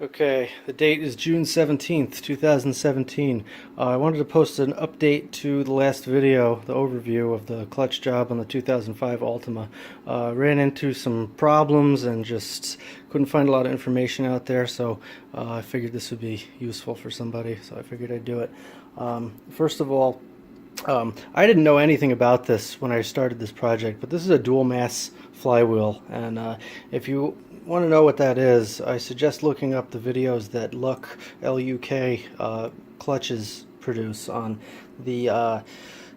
Okay, the date is June 17th, 2017. I wanted to post an update to the last video, the overview of the clutch job on the 2005 Altima. Ran into some problems and just couldn't find a lot of information out there, so I figured this would be useful for somebody, so I figured I'd do it. First of all, I didn't know anything about this when I started this project, but this is a dual mass flywheel, and if you want to know what that is, I suggest looking up the videos that L-U-K clutches produce on the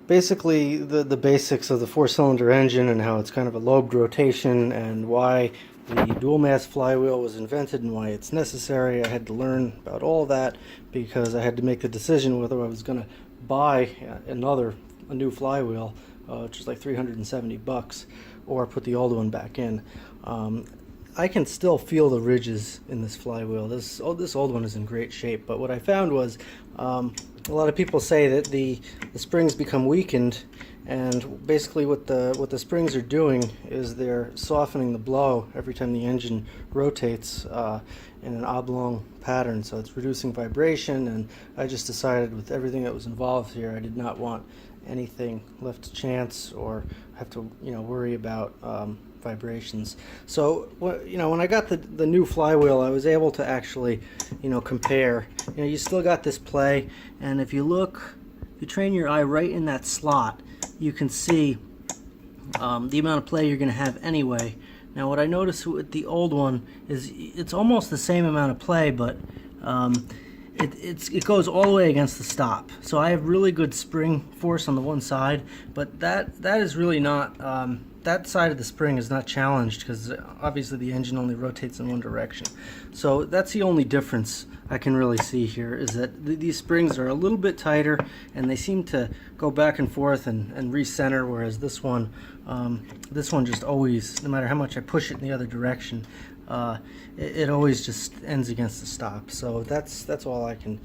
basically the basics of the four-cylinder engine and how it's kind of a lobed rotation and why the dual mass flywheel was invented and why it's necessary. I had to learn about all that because I had to make the decision whether I was going to buy a new flywheel, which is like $370, or put the old one back in. I can still feel the ridges in this flywheel. This old one is in great shape, but what I found was a lot of people say that the springs become weakened, and basically what the springs are doing is they're softening the blow every time the engine rotates in an oblong pattern, so it's reducing vibration. And I just decided, with everything that was involved here, I did not want anything left to chance or have to worry about vibrations. So when I got the new flywheel, I was able to actually compare. You still got this play, and if you look, if you train your eye right in that slot, you can see the amount of play you're going to have anyway. Now what I noticed with the old one is it's almost the same amount of play, but it goes all the way against the stop. So I have really good spring force on the one side, but that is really not, that side of the spring is not challenged because obviously the engine only rotates in one direction. So that's the only difference I can really see here, is that these springs are a little bit tighter and they seem to go back and forth and recenter, whereas this one just always, no matter how much I push it in the other direction, it always just ends against the stop. So that's all I can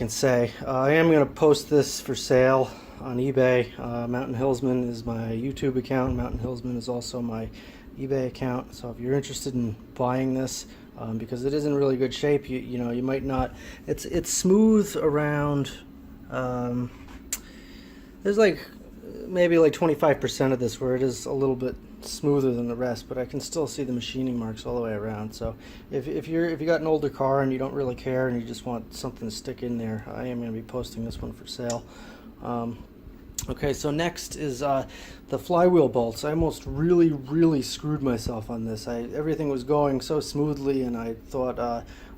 say. I am going to post this for sale on eBay. Mountain Hillsman is my YouTube account. Mountain Hillsman is also my eBay account. So if you're interested in buying this, because it is in really good shape, you might not. It's smooth around. There's maybe 25% of this where it is a little bit smoother than the rest, but I can still see the machining marks all the way around. So if you got an older car and you don't really care and you just want something to stick in there, I am going to be posting this one for sale. Okay, so next is the flywheel bolts. I almost really screwed myself on this. Everything was going so smoothly, and I thought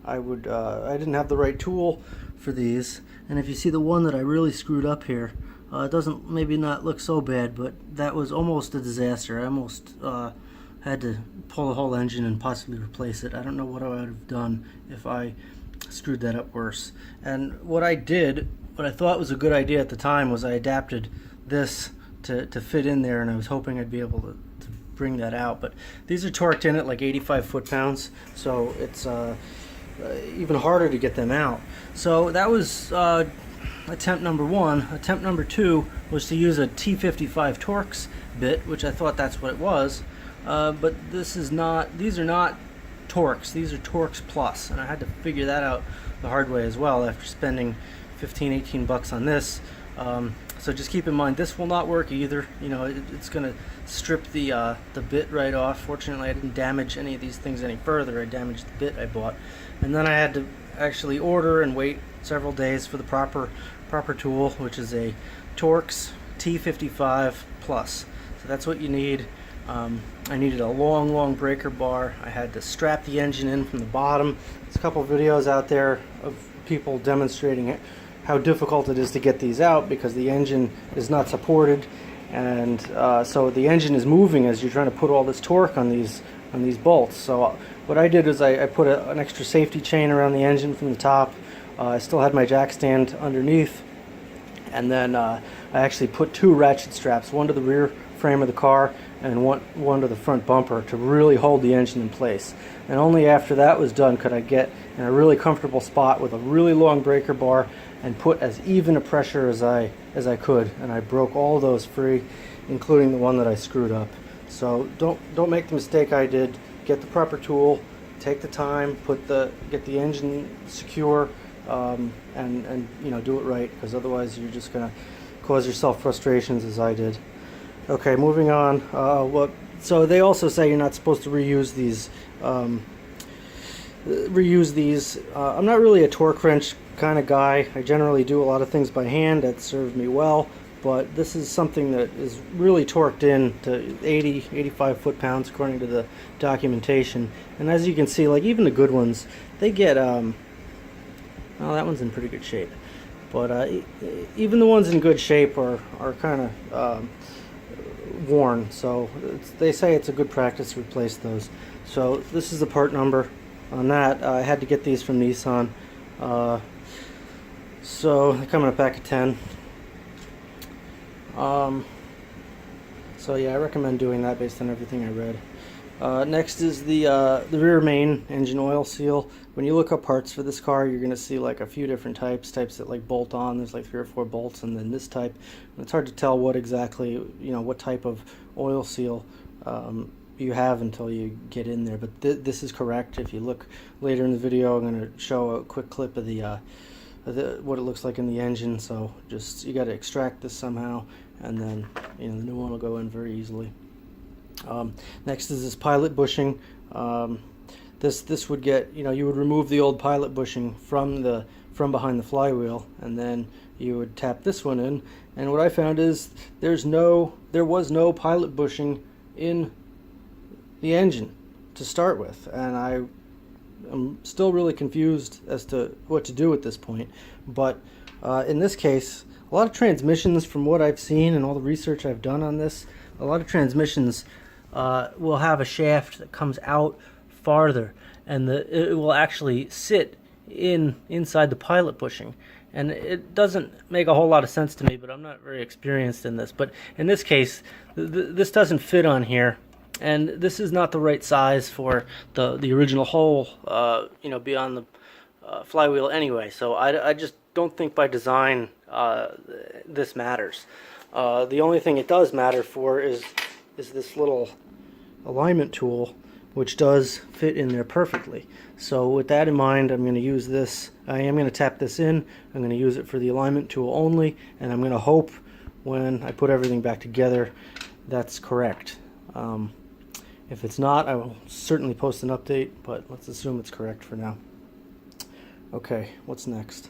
I didn't have the right tool for these. And if you see the one that I really screwed up here, it doesn't maybe not look so bad, but that was almost a disaster. I almost had to pull the whole engine and possibly replace it. I don't know what I would have done if I screwed that up worse. And what I thought was a good idea at the time was I adapted this to fit in there, and I was hoping I'd be able to bring that out. But these are torqued in at like 85 foot-pounds, so it's even harder to get them out. So that was attempt number one. Attempt number two was to use a T55 Torx bit, which I thought that's what it was, but these are not Torx, these are Torx Plus, and I had to figure that out the hard way as well after spending $15-18 on this. So just keep in mind, this will not work either. It's going to strip the bit right off. Fortunately, I didn't damage any of these things any further. I damaged the bit I bought, and then I had to actually order and wait several days for the proper tool, which is a Torx T55 Plus. So that's what you need. I needed a long breaker bar. I had to strap the engine in from the bottom. There's a couple videos out there of people demonstrating it, how difficult it is to get these out because the engine is not supported, and so the engine is moving as you're trying to put all this torque on these bolts. So what I did is I put an extra safety chain around the engine from the top. I still had my jack stand underneath, and then I actually put two ratchet straps, one to the rear frame of the car and one to the front bumper, to really hold the engine in place. And only after that was done could I get in a really comfortable spot with a really long breaker bar and put as even a pressure as I could. And I broke all those free, including the one that I screwed up. So don't make the mistake I did. Get the proper tool, take the time, get the engine secure, and you know, do it right, because otherwise you're just gonna cause yourself frustrations, as I did. Okay, moving on. So they also say you're not supposed to reuse these. I'm not really a torque wrench kind of guy. I generally do a lot of things by hand that serve me well, but this is something that is really torqued in to 85 foot-pounds according to the documentation. And as you can see, like even the good ones, they get well, that one's in pretty good shape, but even the ones in good shape are kind of worn, so they say it's a good practice to replace those. So this is the part number on that. I had to get these from Nissan, so they come in a pack of 10. So yeah, I recommend doing that based on everything I read. Next is the rear main engine oil seal. When you look up parts for this car, you're going to see like a few different types that like bolt on. There's like 3 or 4 bolts, and then this type. And it's hard to tell what exactly, you know, what type of oil seal you have until you get in there. But this is correct. If you look later in the video, I'm going to show a quick clip of what it looks like in the engine. So just, you got to extract this somehow, and then, you know, the new one will go in very easily. Next is this pilot bushing. This would get, you know, you would remove the old pilot bushing from behind the flywheel, and then you would tap this one in. And what I found is there was no pilot bushing in the engine to start with, and I'm still really confused as to what to do at this point. But in this case, a lot of transmissions, from what I've seen and all the research I've done on this, a lot of transmissions will have a shaft that comes out farther, and it will actually sit inside the pilot bushing. And it doesn't make a whole lot of sense to me, but I'm not very experienced in this. But in this case, this doesn't fit on here, and this is not the right size for the original hole, you know, beyond the flywheel anyway. So I just don't think by design this matters. The only thing it does matter for is this little alignment tool, which does fit in there perfectly. So with that in mind, I'm going to use this. I am going to tap this in. I'm going to use it for the alignment tool only, and I'm going to hope when I put everything back together that's correct. If it's not, I will certainly post an update, but let's assume it's correct for now. Okay, what's next?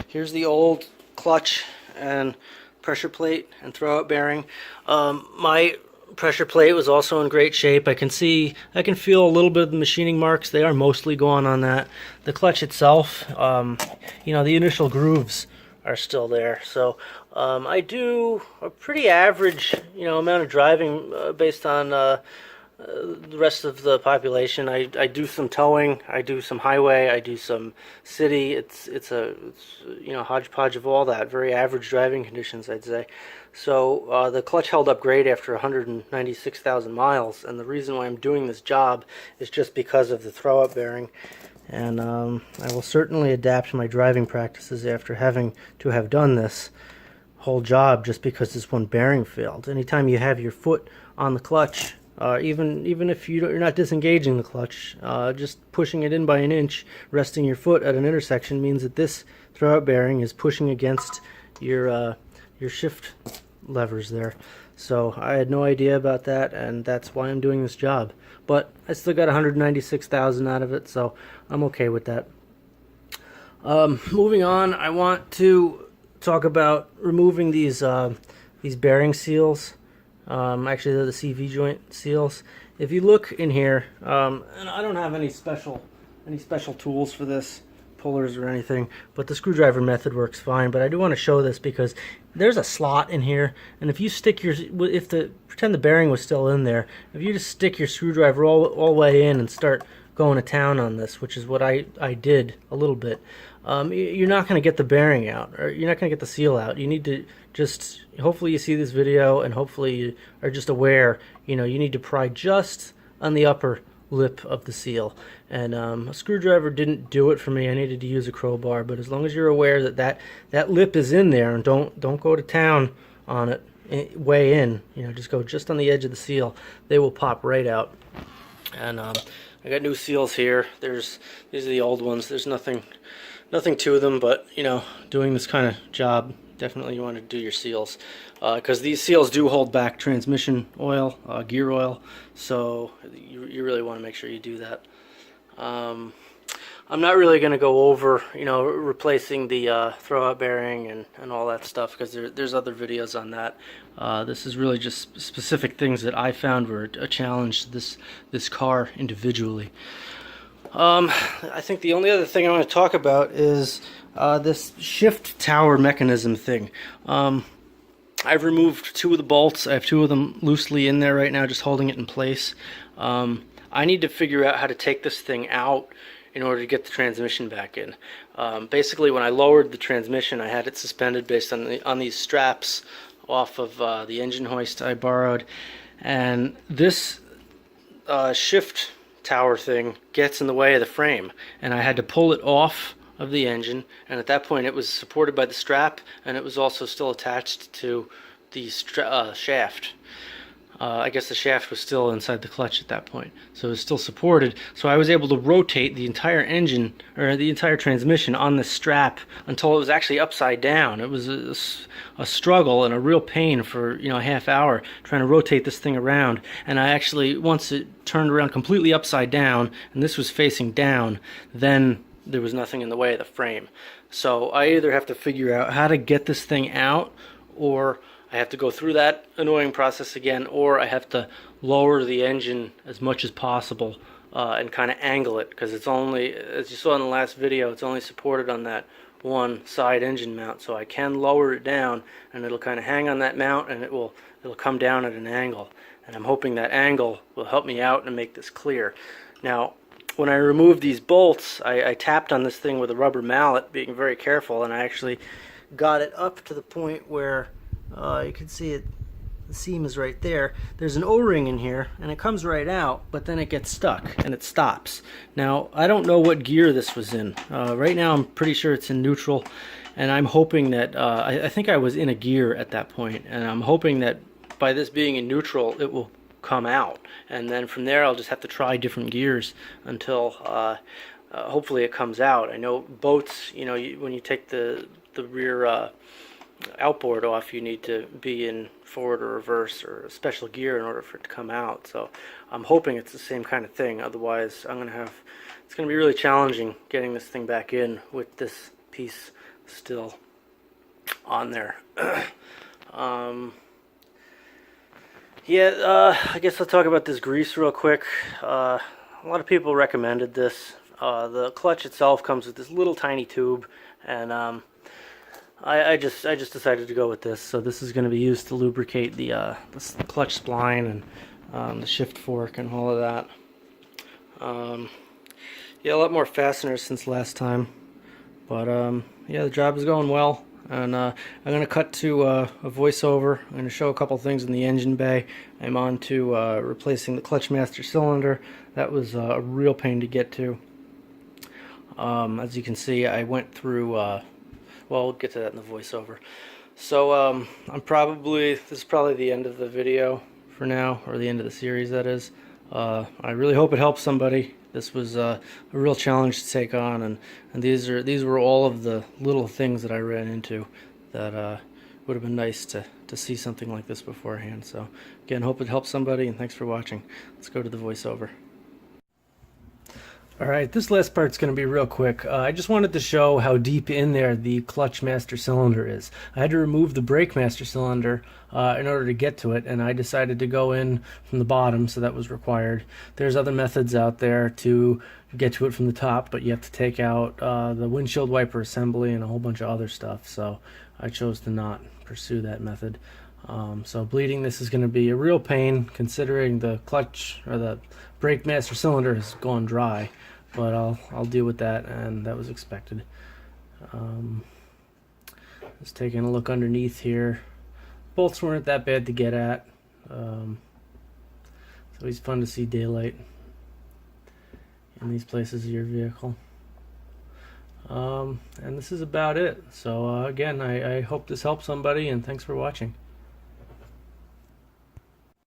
Here's the old clutch and pressure plate and throwout bearing. My pressure plate was also in great shape. I can feel a little bit of the machining marks. They are mostly gone on that. The clutch itself, you know, the initial grooves are still there. So I do a pretty average, you know, amount of driving based on the rest of the population. I do some towing, I do some highway, I do some city. It's you know, hodgepodge of all that. Very average driving conditions, I'd say. So the clutch held up great after 196,000 miles, and the reason why I'm doing this job is just because of the throwout bearing. And I will certainly adapt my driving practices after having to have done this whole job just because this one bearing failed. Anytime you have your foot on the clutch, even if you're not disengaging the clutch, just pushing it in by an inch, resting your foot at an intersection means that this throwout bearing is pushing against your shift levers there. So I had no idea about that, and that's why I'm doing this job. But I still got 196,000 out of it, so I'm okay with that. Moving on, I want to talk about removing these bearing seals. Actually, they're the CV joint seals. If you look in here, and I don't have any special tools for this, pullers or anything, but the screwdriver method works fine. But I do want to show this because there's a slot in here, and if you stick pretend the bearing was still in there, if you just stick your screwdriver all the way in and start going to town on this, which is what I did a little bit, you're not going to get the bearing out, or you're not going to get the seal out. You need to just, hopefully you see this video, and hopefully you are just aware, you know, you need to pry just on the upper lip of the seal. And a screwdriver didn't do it for me. I needed to use a crowbar. But as long as you're aware that lip is in there, and don't go to town on it way in, you know, just go just on the edge of the seal, they will pop right out. And I got new seals here. These are the old ones. There's nothing to them, but you know, doing this kind of job, definitely you want to do your seals, because these seals do hold back transmission oil, gear oil, so you really want to make sure you do that. I'm not really going to go over, you know, replacing the throwout bearing and all that stuff, because there's other videos on that. This is really just specific things that I found were a challenge to this car individually. I think the only other thing I want to talk about is this shift tower mechanism thing. I've removed 2 of the bolts. I have 2 of them loosely in there right now, just holding it in place. I need to figure out how to take this thing out in order to get the transmission back in. Basically, when I lowered the transmission, I had it suspended based on these straps off of the engine hoist I borrowed, and this shift tower thing gets in the way of the frame, and I had to pull it off of the engine, and at that point it was supported by the strap, and it was also still attached to the shaft. I guess the shaft was still inside the clutch at that point, so it was still supported. So I was able to rotate the entire engine, or the entire transmission, on the strap until it was actually upside down. It was a struggle and a real pain for, you know, a half hour trying to rotate this thing around. And I actually, once it turned around completely upside down, and this was facing down, then there was nothing in the way of the frame. So I either have to figure out how to get this thing out, or I have to go through that annoying process again, or I have to lower the engine as much as possible and kind of angle it, because it's only, as you saw in the last video, it's only supported on that one side engine mount. So I can lower it down, and it'll kind of hang on that mount, and it'll come down at an angle. And I'm hoping that angle will help me out and make this clear. Now, when I removed these bolts, I tapped on this thing with a rubber mallet, being very careful, and I actually got it up to the point where you can see it, the seam is right there. There's an O-ring in here, and it comes right out, but then it gets stuck and it stops. Now, I don't know what gear this was in. Right now I'm pretty sure it's in neutral, and I'm hoping that, I think I was in a gear at that point, and I'm hoping that by this being in neutral, it will come out. And then from there, I'll just have to try different gears until hopefully it comes out. I know boats, you know, when you take the rear outboard off, you need to be in forward or reverse or a special gear in order for it to come out. So I'm hoping it's the same kind of thing. Otherwise, it's going to be really challenging getting this thing back in with this piece still on there. I guess I'll talk about this grease real quick. A lot of people recommended this. The clutch itself comes with this little tiny tube, and I just decided to go with this. So this is going to be used to lubricate the clutch spline and the shift fork and all of that. Yeah, a lot more fasteners since last time, but yeah, the job is going well. And I'm going to cut to a voiceover. I'm going to show a couple things in the engine bay. I'm on to replacing the clutch master cylinder. That was a real pain to get to. As you can see, I went through, well, we'll get to that in the voiceover. So this is probably the end of the video for now, or the end of the series, that is. I really hope it helps somebody. This was a real challenge to take on, and these were all of the little things that I ran into that would have been nice to see something like this beforehand. So again, hope it helps somebody, and thanks for watching. Let's go to the voiceover. Alright, this last part's going to be real quick. I just wanted to show how deep in there the clutch master cylinder is. I had to remove the brake master cylinder in order to get to it, and I decided to go in from the bottom, so that was required. There's other methods out there to get to it from the top, but you have to take out the windshield wiper assembly and a whole bunch of other stuff, so I chose to not pursue that method. So bleeding this is going to be a real pain, considering the clutch, or the brake master cylinder, has gone dry. But I'll deal with that, and that was expected. Just taking a look underneath here. Bolts weren't that bad to get at. It's always fun to see daylight in these places of your vehicle. And this is about it. So again, I hope this helps somebody, and thanks for watching.